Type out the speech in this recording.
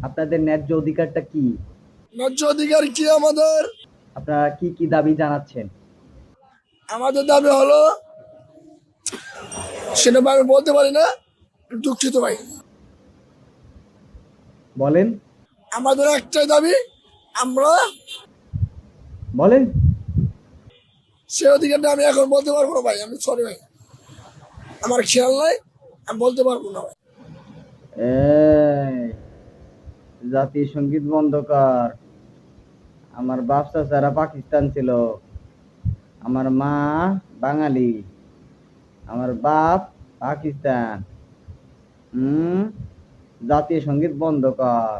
আপনাদের ন্যায্য অধিকারটা কি? ন্যায্য অধিকার কি আমাদের? আপনারা কি কি দাবি জানাচ্ছেন? আমাদের দাবি হলো, সেটা আমি বলতে পারি না, দুঃখিত ভাই। বলেন। আমাদের একটাই দাবি, আমরা বলেন। সে অধিকারটা আমি এখন বলতে পারবো না ভাই, আমি সরি ভাই, আমার খেয়াল নাই, আমি বলতে পারবো না ভাই। এই, জাতীয় সঙ্গীত বন্ধ কর। আমার বাপ চাচারা পাকিস্তান ছিল, আমার মা বাঙালি, আমার বাপ পাকিস্তান। হুম, জাতীয় সঙ্গীত বন্ধ কর।